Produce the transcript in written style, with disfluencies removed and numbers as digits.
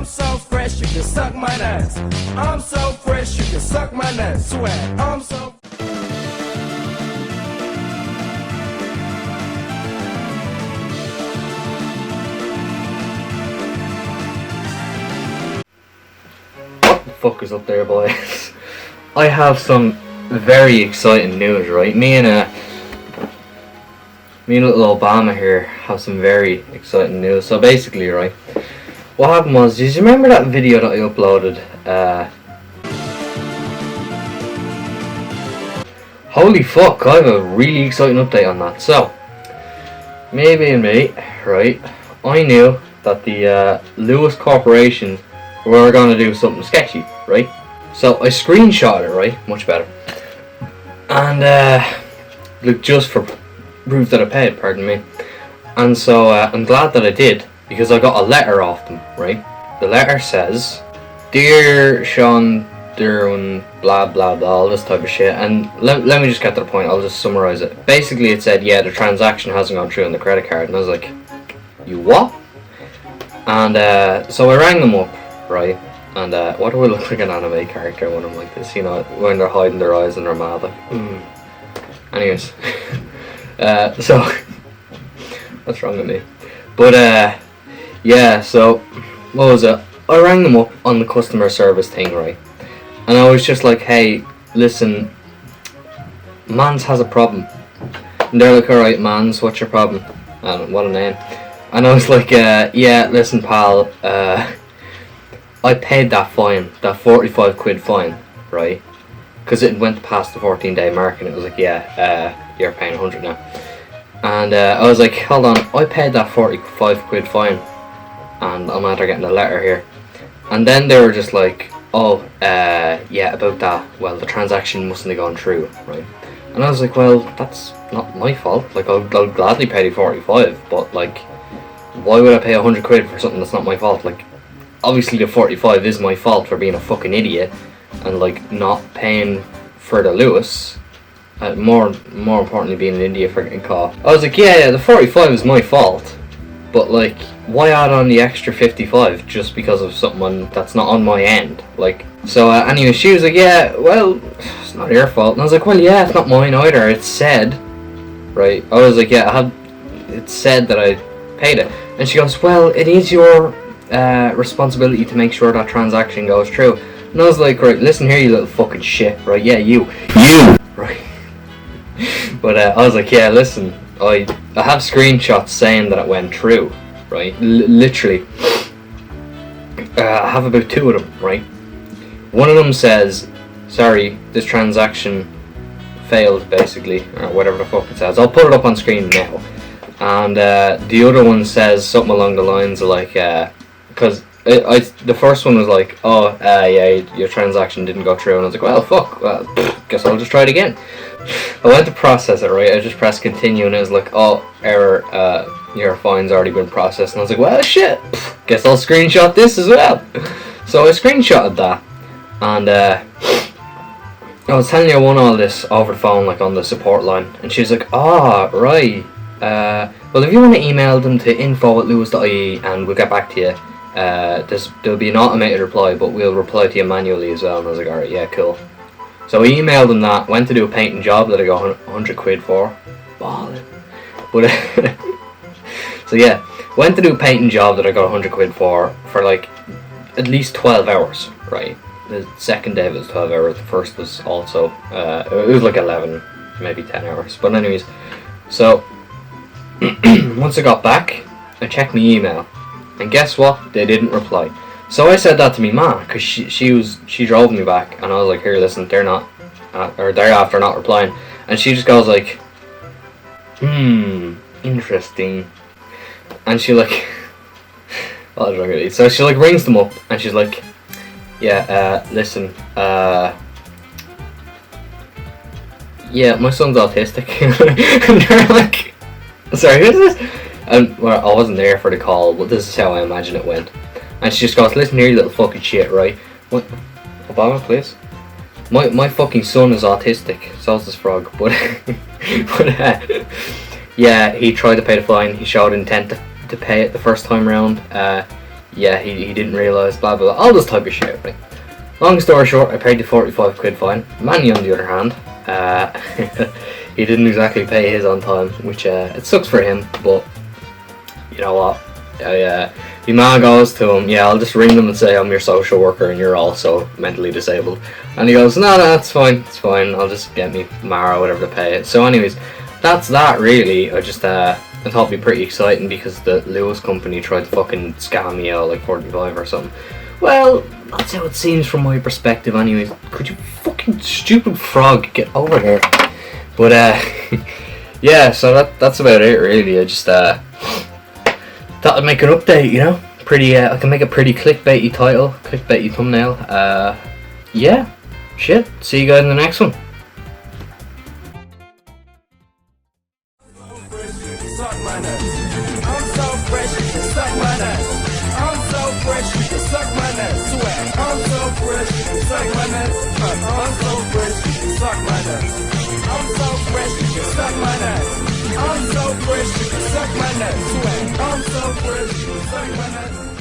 I'm so fresh, you can suck my nuts. I'm so fresh, you can suck my nuts. Swag. I'm so. What the fuck is up there, boys? I have some very exciting news, right? Me and little Obama here have some very exciting news. So basically, right, what happened was, did you remember that video that I uploaded? Holy fuck, I have a really exciting update on that. So, me being me, right, I knew that the Luas Corporation were going to do something sketchy, right? So I screenshot it, right, much better. And look, just for proof that I paid, pardon me. And so I'm glad that I did, because I got a letter off them, right? The letter says, "Dear Sean Derwin, blah blah blah," all this type of shit. And let me just get to the point, I'll just summarize it. Basically it said, yeah, the transaction hasn't gone through on the credit card. And I was like, you what? And so I rang them up, right? And what do I look like an anime character when I'm like this? You know, when they're hiding their eyes and they're mad, like, Anyways. So, what's wrong with me? But, yeah, so, what was it? I rang them up on the customer service thing, right? And I was just like, hey, listen, Mans has a problem. And they're like, alright, Mans, what's your problem? What a name. And I was like, yeah, listen, pal, I paid that fine, that 45 quid fine, right? Because it went past the 14-day mark, and it was like, yeah, you're paying 100 now. And I was like, hold on, I paid that 45 quid fine, and I'm after getting a letter here. And then they were just like, oh, yeah, about that, well, the transaction mustn't have gone through, right? And I was like, well, that's not my fault. Like, I'll gladly pay you 45, but, like, why would I pay 100 quid for something that's not my fault? Like, obviously the 45 is my fault for being a fucking idiot and like not paying for the Luas. More importantly, being an idiot for getting caught. I was like, yeah, the 45 is my fault, but like, why add on the extra 55 just because of something that's not on my end? Like, so anyway, she was like, yeah, well, it's not your fault. And I was like, well, yeah, it's not mine either. It's said, right? I was like, yeah, it said that I paid it. And she goes, well, it is your responsibility to make sure that transaction goes through. And I was like, right, listen here, you little fucking shit, right? Yeah, you, right? But I was like, yeah, listen, I have screenshots saying that it went through, right? Literally, I have about 2 of them, right? One of them says, sorry, this transaction failed, basically, or whatever the fuck it says. I'll put it up on screen now. And the other one says something along the lines of like, because the first one was like, oh, yeah, your transaction didn't go through. And I was like, well, fuck, well, guess I'll just try it again. I went to process it, right? I just pressed continue and it was like, oh, error, your fine's already been processed. And I was like, well, shit, guess I'll screenshot this as well. So I screenshotted that. And I was telling you I won all this over the phone, like on the support line. And she was like, ah, oh, right. Well, if you want to email them to info@luas.ie and we'll get back to you. There'll be an automated reply, but we'll reply to you manually as well. And I was like, alright, yeah, cool. So I emailed them that, went to do a painting job that I got 100 quid for. Ballin'. But, so yeah, went to do a painting job that I got 100 quid for like at least 12 hours, right? The second day was 12 hours, the first was also, it was like 11, maybe 10 hours. But anyways, so, once I got back, I checked my email. And guess what? They didn't reply. So I said that to me ma, because she drove me back, and I was like, here, listen, they're after not replying. And she just goes like, interesting. And she like, so she like rings them up, and she's like, yeah, listen, yeah, my son's autistic. And they're like, sorry, who's this? And well, I wasn't there for the call, but this is how I imagine it went. And she just goes, listen here, you little fucking shit, right? What? Obama, please? My fucking son is autistic. So's this frog. But, yeah, he tried to pay the fine. He showed intent to pay it the first time round. yeah, he didn't realise, blah blah blah, all this type of shit, right? Long story short, I paid the 45 quid fine. Manny, on the other hand, he didn't exactly pay his on time, which it sucks for him, but you know what? The man goes to him, yeah, I'll just ring them and say I'm your social worker and you're also mentally disabled. And he goes, no, it's fine, I'll just get me Mara or whatever to pay it. So anyways, that's that really. I thought it'd be pretty exciting because the Luas company tried to fucking scam me out like 45 or something. Well, that's how it seems from my perspective anyways. Could you fucking stupid frog get over here? But yeah, so that's about it really. I just thought I'd make an update, you know? Pretty I can make a pretty clickbaity title, clickbaity thumbnail. Yeah. Shit. See you guys in the next one. Suck my nuts. I'm so fresh, you can suck my nuts. I'm so fresh, you can suck my nuts. Swag. I'm so fresh, you can suck my nuts. I'm so fresh, you can suck my nuts. I'm so fresh, you can suck my nuts. I'm so fresh, you can suck my nuts. Swag. I'm so fresh, you can suck my nuts.